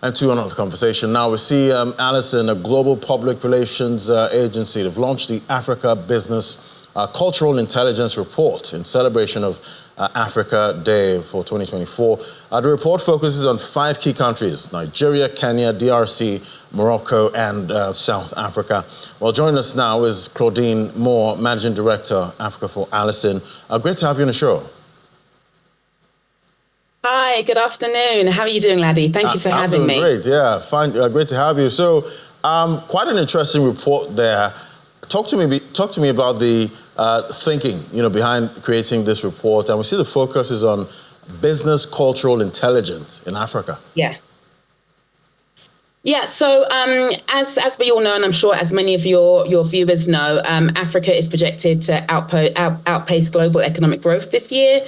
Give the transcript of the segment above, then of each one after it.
And to another conversation. Now we see Allison, a global public relations agency, they've launched the Africa Business Cultural Intelligence Report in celebration of Africa Day for 2024. The report focuses on 5 key countries: Nigeria, Kenya, DRC, Morocco, and South Africa. Well, joining us now is Claudine Moore, Managing Director, Africa for Allison. Great to have you on the show. Hi, good afternoon. How are you doing, Laddie? Thank you for having me. I'm doing great, yeah. Fine, great to have you. So, quite an interesting report there. Talk to me about the thinking, behind creating this report. And we see the focus is on business cultural intelligence in Africa. Yes. Yeah, so as we all know, and I'm sure as many of your viewers know, Africa is projected to outpace global economic growth this year.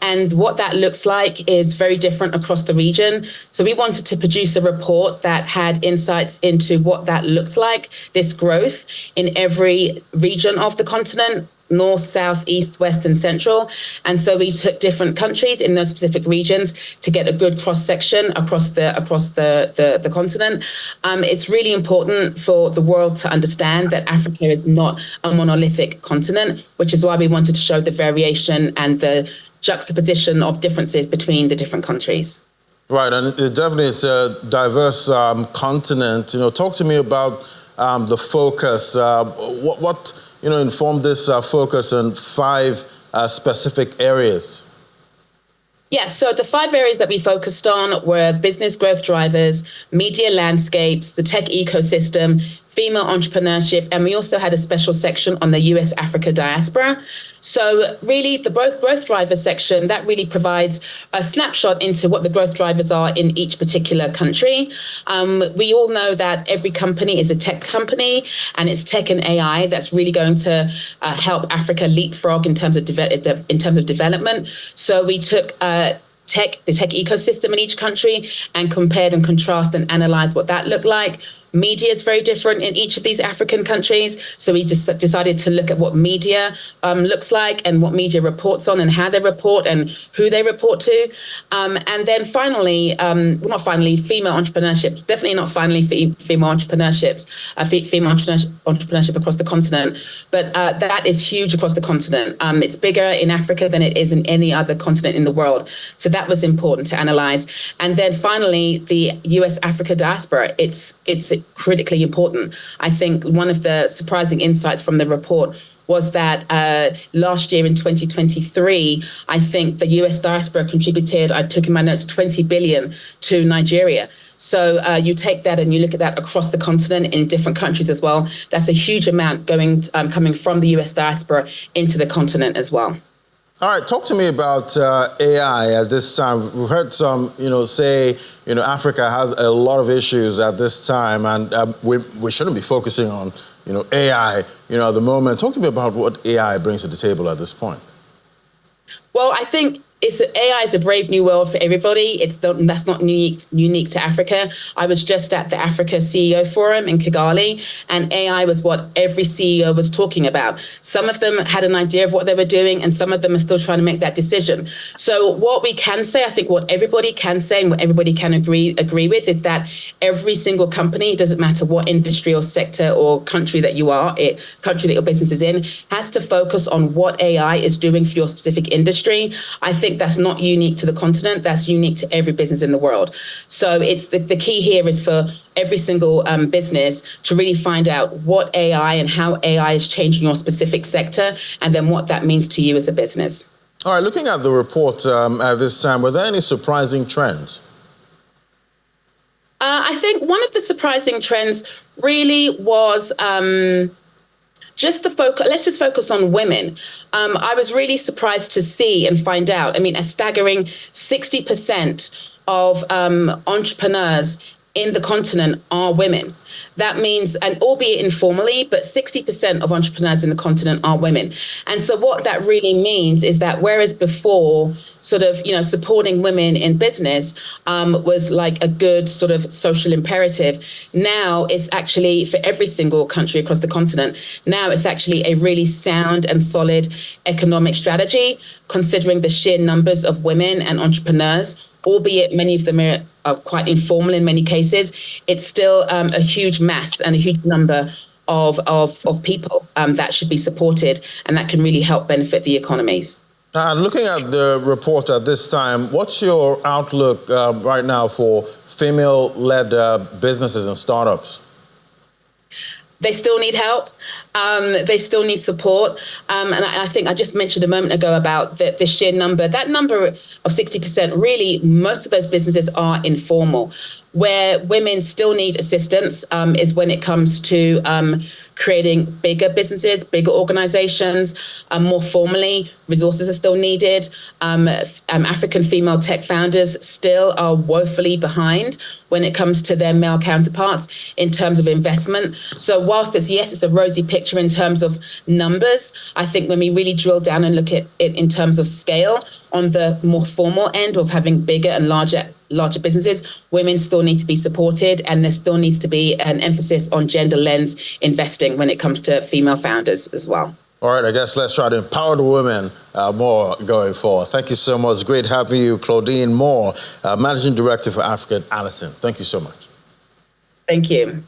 And what that looks like is very different across the region. So we wanted to produce a report that had insights into what that looks like, this growth in every region of the continent: North, South, East, West, and Central. And so we took different countries in those specific regions to get a good cross-section across the continent. It's really important for the world to understand that Africa is not a monolithic continent, which is why we wanted to show the variation and the juxtaposition of differences between the different countries. Right, and it's a diverse continent. Talk to me about the focus. What informed this focus on 5 specific areas? Yes, so the 5 areas that we focused on were business growth drivers, media landscapes, the tech ecosystem, female entrepreneurship, and we also had a special section on the US Africa diaspora. So really the growth drivers section, that really provides a snapshot into what the growth drivers are in each particular country. We all know that every company is a tech company, and it's tech and AI that's really going to help Africa leapfrog in terms of development. So we took the tech ecosystem in each country and compared and contrasted and analyzed what that looked like. Media is very different in each of these African countries. So we just decided to look at what media looks like and what media reports on and how they report and who they report to. And then finally, female entrepreneurships, definitely not finally female entrepreneurships, female entrepreneurship across the continent. But that is huge across the continent. It's bigger in Africa than it is in any other continent in the world. So that was important to analyze. And then finally, the US Africa diaspora, it's critically important. I think one of the surprising insights from the report was that last year in 2023, I think the US diaspora contributed, I took in my notes, 20 billion to Nigeria. So you take that and you look at that across the continent in different countries as well. That's a huge amount coming from the US diaspora into the continent as well. All right, talk to me about AI at this time. We've heard some, say, Africa has a lot of issues at this time, and we shouldn't be focusing on, AI, at the moment. Talk to me about what AI brings to the table at this point. Well, I think AI is a brave new world for everybody. That's not unique to Africa. I was just at the Africa CEO Forum in Kigali, and AI was what every CEO was talking about. Some of them had an idea of what they were doing, and some of them are still trying to make that decision. So what we can say, I think what everybody can say and what everybody can agree with is that every single company, it doesn't matter what industry or sector or country that you are, country that your business is in, has to focus on what AI is doing for your specific industry. I think that's not unique to the continent. That's unique to every business in the world. So it's the key here is for every single business to really find out what AI and how AI is changing your specific sector, and then what that means to you as a business. All right, looking at the report at this time, were there any surprising trends? I think one of the surprising trends really was let's just focus on women. I was really surprised to see and find out, a staggering 60% of entrepreneurs in the continent are women. That means, and albeit informally, but 60% of entrepreneurs in the continent are women. And so what that really means is that whereas before supporting women in business was like a good sort of social imperative, now it's actually for every single country across the continent, now it's actually a really sound and solid economic strategy, considering the sheer numbers of women and entrepreneurs, albeit many of them are quite informal in many cases, it's still a huge mass and a huge number of people that should be supported, and that can really help benefit the economies. Looking at the report at this time, what's your outlook right now for female-led businesses and startups? They still need help. They still need support. And I think I just mentioned a moment ago about the sheer number. That number of 60%, really, most of those businesses are informal. Where women still need assistance is when it comes to creating bigger businesses, bigger organizations, more formally. Resources are still needed. African female tech founders still are woefully behind when it comes to their male counterparts in terms of investment. So whilst it's a rosy picture in terms of numbers, I think when we really drill down and look at it in terms of scale, on the more formal end of having bigger and larger businesses, women still need to be supported, and there still needs to be an emphasis on gender lens investing when it comes to female founders as well. All right, I guess let's try to empower the women more going forward. Thank you so much. Great having you, Claudine Moore, Managing Director for Africa at Allison. Thank you so much. Thank you.